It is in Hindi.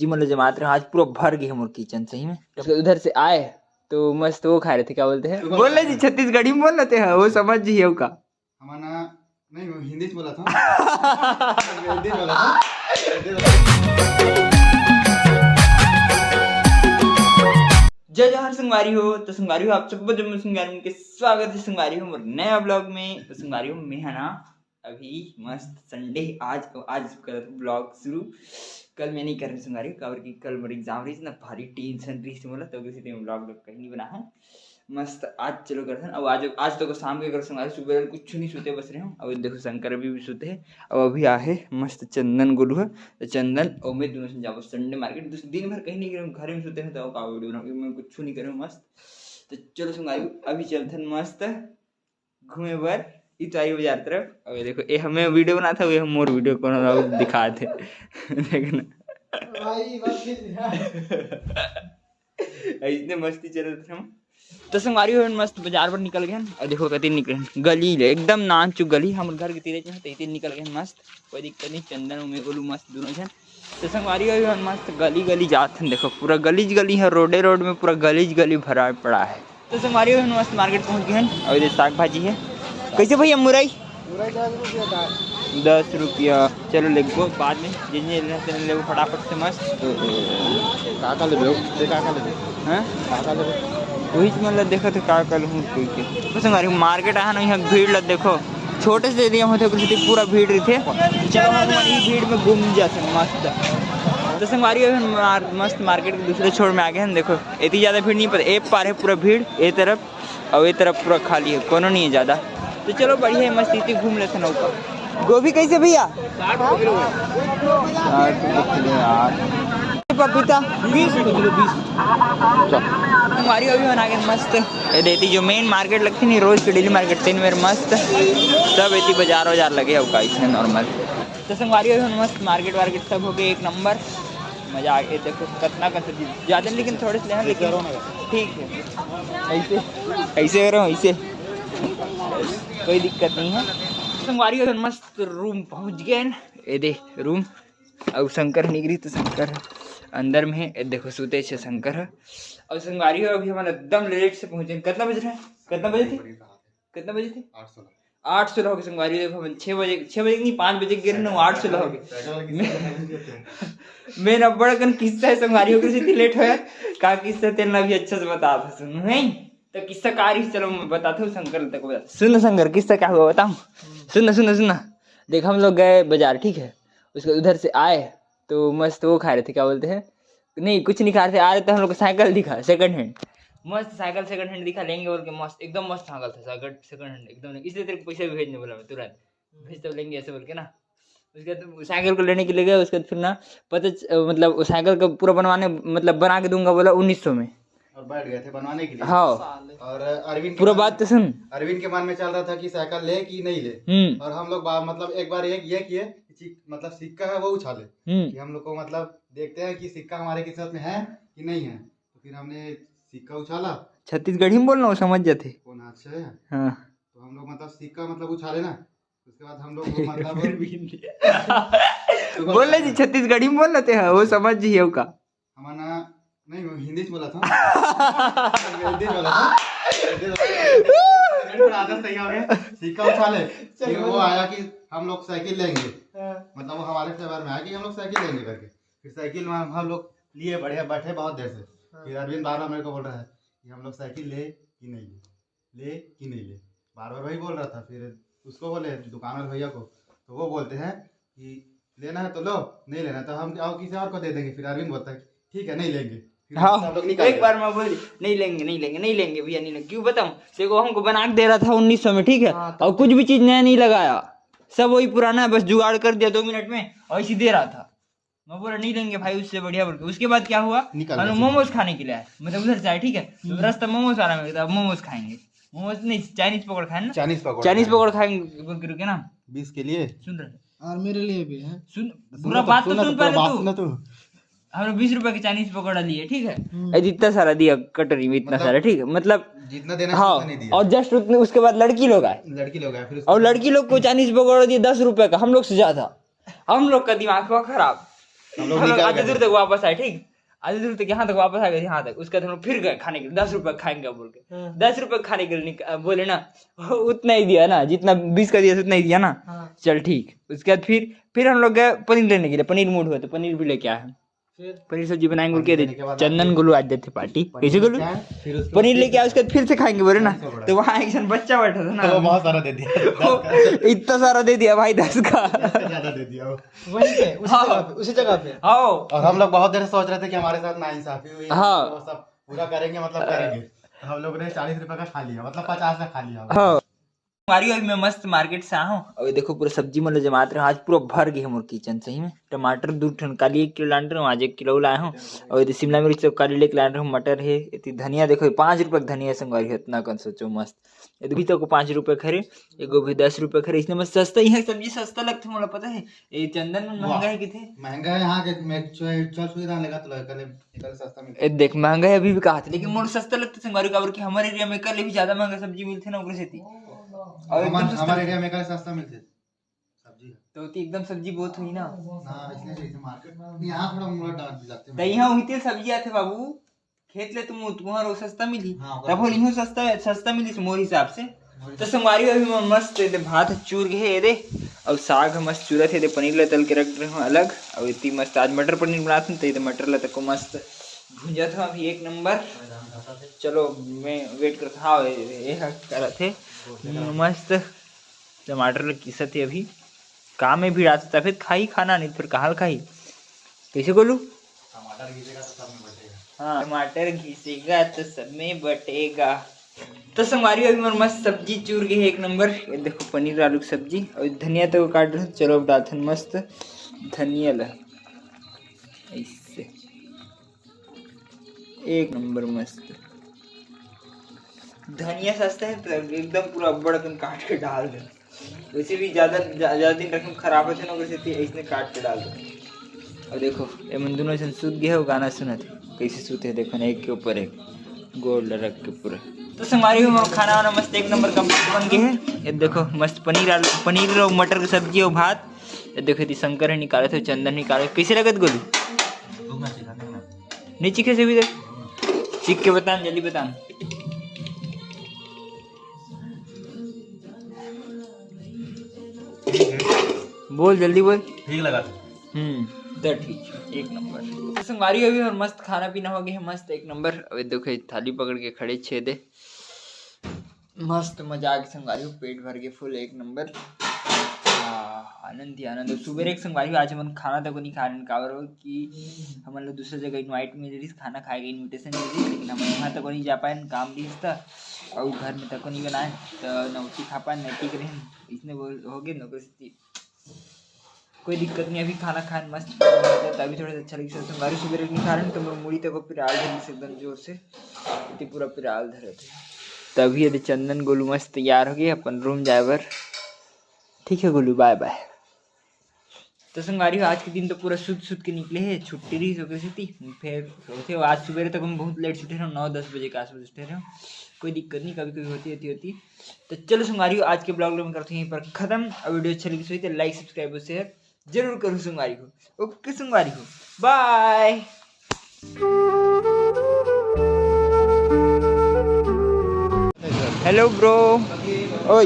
जी मतलब जमात रहे आज पूरा भर गई हमारे किचन सही में। उधर से आए तो मस्त वो खा रहे थे, क्या बोलते हैं बोल रहे जी छत्तीसगढ़ी में बोल रहे हैं वो समझ जी का हमारा नहीं वो हिंदी में बोला था हिंदी में बोला था। जय जवाहर संगवारी हो। तो संगवारी हो आप सबको जब मैं संगवारी के स्वागत है संगवारी हो नया ब्लॉग में। तो संगवारी हो मैं है ना अभी मस्त संडे आज कर ब्लॉग शुरू। कल मैं नहीं कर रही संगवारी कवर की, कल मेरी एग्जाम रही थी ना, भारी टेंशन रही थी बोला, तो किसी दिन ब्लॉग कहीं नहीं बना है। मस्त आज चलो करते हैं। अब आज तो शाम के करो संगवारी, सुबह कुछ नहीं सोते बस रहे हूँ। अब देखो शंकर अभी भी सोते हैं। अब अभी आहे मस्त चंदन गोलू है, तो चंदन और मैं दोनों से जाओ संडे मार्केट। दिन भर कहीं नहीं गए, घर में सोते हैं तो का वीडियो बनाऊँ, मैं कुछ नहीं करूँ मस्त। तो चलो संगवारी अभी चलते हैं मस्त घूमे बर इतवारी बाजार तरफ। अब देखो ये हमें वीडियो बना था, वो मोर वीडियो को दिखा थे देखना इतने मस्ती चल रहे थे हम। तो संगवारी हो मस्त बाजार पर निकल गए और देखो कति निकले गली ले एकदम नानचुक गली हम घर के तीरे तो निकल गए मस्त, कोई दिक्कत नहीं। चंदन में बोलू मस्त दोनों जन। तो संगवारी हो मस्त गली जाते हैं, देखो पूरा गली है, रोड में पूरा गली भरा पड़ा है। तो संगवारी हो मस्त मार्केट पहुंच गए हैं। और इधर साग भाजी है, कैसे भैया मुरई 10 रुपया। चलो ले गो बाद में जिन्हें ले फटाफट से मस्त काका ले वही मतलब देखो तो क्या कल हूँ संगवारी मार्केट आया ना, यहाँ भीड़ लग देखो छोटे से एरिया में थे पूरा भीड़ रही थे। चलो हम भीड़ में घूम जाते मस्त। तो संगवारी मस्त मार्केट के दूसरे छोर में आ गए हैं, देखो इतनी ज़्यादा भीड़ नहीं, पर एक पार है पूरा भीड़ ये तरफ और ये तरफ पूरा खाली है, कोनो नहीं है ज़्यादा। तो चलो बढ़िया है मस्त इतनी घूम लेते नौका। गोभी कैसे भैया 60 किलो यार, पपीता 20 किलो 20। हमारी अभी बना के मस्त ये देती जो मेन मार्केट लगती नहीं रोज की डेली मार्केट 3 मेरे मस्त सब इतनी बाजार लगे होगा इसमें नॉर्मल। तो संगवारी अभी मस्त मार्केट सब हो गए एक नंबर, मजा आ गया। देखो कितना का सब्जी ज़्यादा लेकिन थोड़े से लेना, लेकिन ठीक है ऐसे करो ऐसे कोई दिक्कत नहीं है। संगवारी अभी मस्त रूम पहुँच गए ये दे रूम। अब शंकर निकली तो शंकर अंदर में है, देखो सूते छे शंकर है। और संगवारी हो अभी हमारा एकदम लेट से पहुंचे। कितना बज रहा है, कितना बजे थे 8:16 हो गए संगवारी। देखो हम 6 बजे नहीं 5 बजे गिर ना 8:16 हो गए। मैं नब्बड़ कन किस्सा है संगवारी हो गई इतनी लेट हो का किस्सा तेना भी अच्छा से बता था सुन नहीं तो किस्सा कारी चलो मैं बताता हूँ शंकर तक बता। सुन शंकर किस्सा क्या हुआ बताऊँ, सुनना देख हम लोग गए बाजार ठीक है, उसके उधर से आए तो मस्त वो खा रहे थे, क्या बोलते हैं नहीं कुछ नहीं खा रहे थे, आ रहे थे हम लोग साइकिल दिखा सेकंड हैंड, मस्त साइकिल सेकंड हैंड दिखा लेंगे बोल के मस्त एकदम मस्त साइकिल था साइकिल सेकंड हैंड एकदम, इसलिए तेरे को पैसे भी भेजने बोला मैं तुरंत भेज तो लेंगे ऐसे बोल के ना। उसके बाद साइकिल को लेने के लिए गए, उसके बाद फिर ना पता मतलब साइकिल का पूरा बनवाने मतलब बना के दूंगा बोला 1900 में और बैठ गए थे बनवाने के लिए। हाँ और अरविंद पूरा बात तो सुन, अरविंद के मन में चल रहा था कि साइकिल ले कि नहीं ले। और हम लोग मतलब एक बार ये किए मतलब सिक्का है वो उछाले कि हम लोग को मतलब देखते हैं कि सिक्का हमारे किस्मत में है कि नहीं है। तो फिर हमने सिक्का उछाला, छत्तीसगढ़ी में बोलना समझ जाते कौन हाथ से। हाँ तो हम लोग मतलब सिक्का मतलब उछाले ना, उसके बाद हम लोग मतलब बोल रहे जी छत्तीसगढ़ी में बोल रहे हैं वो समझ जी का हमारा नहीं वो हिंदी में बोला था हिंदी में बोला था सही हो गया। सिक्का उछाले फिर वो आया कि हम लोग साइकिल लेंगे, मतलब वो हमारे फेवर में आया कि हम लोग साइकिल लेंगे करके। फिर साइकिल में हम लोग लिए बैठे बहुत देर से। फिर अरविंद बार मेरे को बोल रहा है कि हम लोग साइकिल ले कि नहीं ले कि नहीं ले, बार वही बोल रहा था। फिर उसको बोले दुकानदार भैया को, तो वो बोलते हैं कि लेना है तो लो, नहीं लेना तो हम और किसी और को दे देंगे। फिर अरविंद बोलता है ठीक है नहीं लेंगे। हाँ एक बार मैं बोली नहीं लेंगे भैया नहीं लेंगे, क्यों बताऊं देखो हमको बना के दे रहा था 1900 में ठीक है। और कुछ भी चीज नया नहीं लगाया, सब वही पुराना बस जुगाड़ कर दिया 2 मिनट में और इसी दे रहा था। मैं बोला नहीं लेंगे भाई उससे बढ़िया बोल के। उसके बाद क्या हुआ हम मोमोज खाने के लिए आए, मतलब उधर से आए ठीक है, रास्ता मोमोज आ रहा है, मोमोज खाएंगे, मोमोज नहीं चाइनीज पकौड़ खाए ना, चाइनीज पकौड़ खाएंगे रुके ना 20 के लिए सुन रहे और मेरे लिए भी है। सुन पूरा बात तो सुन पहले तू। हमने 20 रुपए की चाइनीज पकौड़ा लिए ठीक है, इतना सारा दिया कटोरी में इतना सारा ठीक है, मतलब जितना देना हाँ नहीं दिया। और जस्ट उसके बाद लड़की लोग आए फिर और लड़की लोग को चाइनीज पकौड़ा दिए 10 रुपए का, हम लोग से ज्यादा, हम लोग का दिमाग हुआ खराब। हम लोग हम लोग निकल आधे दूर गए। तक वापस आए, ठीक, आधे दूर तक यहाँ तक वापस आ गए, यहाँ तक। उसके बाद हम लोग फिर गए खाने के लिए, 10 रुपए खाएंगे बोल के। 10 रुपए खाने के लिए बोले ना, उतना ही दिया ना, जितना 20 का दिया उतना ही दिया ना। चल ठीक। उसके बाद फिर हम लोग गए पनीर लेने के लिए, पनीर मूड हुआ तो पनीर भी लेके आए। पनीर सब्जी बनाएंगे बोल के चंदन गोलू आज देते पार्टी, कैसे गोलू फिर उसके पनीर लेके आए। उसके बाद फिर से खाएंगे बोले ना, तो वहाँ एक जन बच्चा बैठा था ना, वो बहुत सारा दे दिया, इतना सारा दे दिया भाई, 10 का। ज्यादा दे दिया वो। वहीं पे उसी जगह पे हाँ और हम लोग बहुत देर से सोच रहे थे कि हमारे साथ नाइंसाफी हुई है, हाँ। वो सब पूरा करेंगे, मतलब करेंगे। तो हम लोग ने 40 रुपए का खा लिया, मतलब 50 का खा लिया। हाँ। हमारी अभी मैं मस्त मार्केट से आया हूँ और ये देखो पूरा सब्जी मतलब जमाते रहे। आज पूरा भर गई हमारे किचन, सही में। टमाटर 2 टन काली 1 किलो लान रहा हूँ, आज 1 किलो लाया हूँ। और ये शिमला मिर्च सब काली लेके लान रहा हूँ, मटर है, इतनी धनिया देखो 5 रुपए का धनिया संगवारी है, इतना कौन सोचो मस्त। ये भी तो 5 रुपए खरे, एगो भी 10 रुपए खरे, इसने मस्त सस्ता ही है, सब्जी सस्ता लगता है, मुझे पता है। ये चंदन में महंगा है कितने महंगा है यहाँ के, मैं चल सुविधा लेगा तो कल सस्ता मिलता ए देख महंगा है अभी भी कहा था, लेकिन मोर सस्ता लगता है संगवारी का, कि हमारे एरिया में कल भी ज्यादा महंगा सब्जी मिलते ना उगरे से। और एकदम सस्ता हमारे एरिया में कल सस्ता मिलते सब्जी तो एकदम सब्जी बहुत हुई ना, हाँ, इसलिए जैसे मार्केट यहाँ थोड़ा मुड़ा डाल जाते हैं। तो यहाँ हुई सब्जी आते बाबू खेत ले तुम तुम्हारा वो सस्ता मिली, हाँ, तब बोल यूं सस्ता मिली मोर हिसाब से। तो संगवारी अभी मस्त दे भात चूर के है दे, और साग मस्त चूरत है दे, पनीर ला तल के रख रहे हूँ अलग। और इतनी मस्त आज मटर पनीर बनाते हैं, तो मटर ला तक को मस्त भुंजा था अभी 1 नंबर। चलो मैं वेट करता, हाँ ये कर थे मस्त। टमाटर किसा थे अभी काम में भी आता, फिर खाई खाना नहीं फिर कहाँ खाई, कैसे बोलूं। टमाटर घिसेगा तो सब में बटेगा। हाँ टमाटर घिसेगा तो सब में बटेगा। तो संगवारी अभी मेरे मस्त सब्जी चूर गई है 1 नंबर। ये देखो पनीर आलू की सब्जी, और धनिया तो काट रहे। चलो अब डालते हैं मस्त धनिया ला, ऐसे 1 नंबर मस्त। धनिया सस्ता है तो एकदम पूरा बड़ा तुम काट के डाल दो, वैसे भी ज्यादा दिन रखें खराब होते ना, वैसे इसने काट के डाल दो। और देखो ये मन दोनों से सूत गया है, वो गाना सुना थे कैसे सूते है, देखो ना एक के ऊपर एक गोल रख के पूरा। तो हमारी खाना वाना मस्त 1 नंबर कंप्लीट बन गए है। ये देखो मस्त पनीर और मटर की सब्जी और भात। ये देखो थी शंकर है निकाले थे, चंदन निकाले, कैसे लगत गोलू नहीं चीखे से भी देख, सीख के बता जल्दी बता। बोल जल्दी बोल। ठीक लगा तो ठीक 1 नंबर। संगवारी अभी और मस्त खाना पीना हो गया है मस्त 1 नंबर। अभी देखो थाली पकड़ के खड़े छेदे, मस्त मजा आ गया संगवारी, पेट भर के फुल 1 नंबर। आनंद ही आनंद। सुबह एक संगवारी आज हम खाना तक नहीं खा रहे कावर कि हम लोग दूसरी जगह इनवाइट मिल रही खाना खाएगा, इन्विटेशन मिल रही, लेकिन हम वहाँ तक नहीं जा पाए, काम भी था और घर में तक नहीं बनाए, तो नौटी खा पाए नहीं टिक रहे इसने हो गए नौकरी। कोई दिक्कत नहीं, अभी खाना खाने मस्त तभी थोड़ा अच्छा लगे। संगवारी सुबह नहीं खा रहे तो मैं मुड़ी तक पिराल धरी से एकदम जोर से इतनी पूरा पिराल धरे थे। तभी यदि चंदन गोलू मस्त तैयार हो गए अपन रूम जाए बर। ठीक है गोलू बाय बाय। तो संगवारी आज के दिन तो पूरा सुध के निकले हैं, छुट्टी रही सो कैसी थी, फिर सोते आज सुबह तक हम बहुत लेट उठे रहे, 9-10 बजे के आसपास उठे रहे। कोई दिक्कत नहीं, कभी कभी होती। तो चलो संगवारी आज के ब्लॉग में करते हैं यहीं पर खत्म। और वीडियो अच्छा लगी तो लाइक सब्सक्राइब और शेयर जरूर करो संगवारी को। ओके संगवारी को बाय। Hello bro. ओए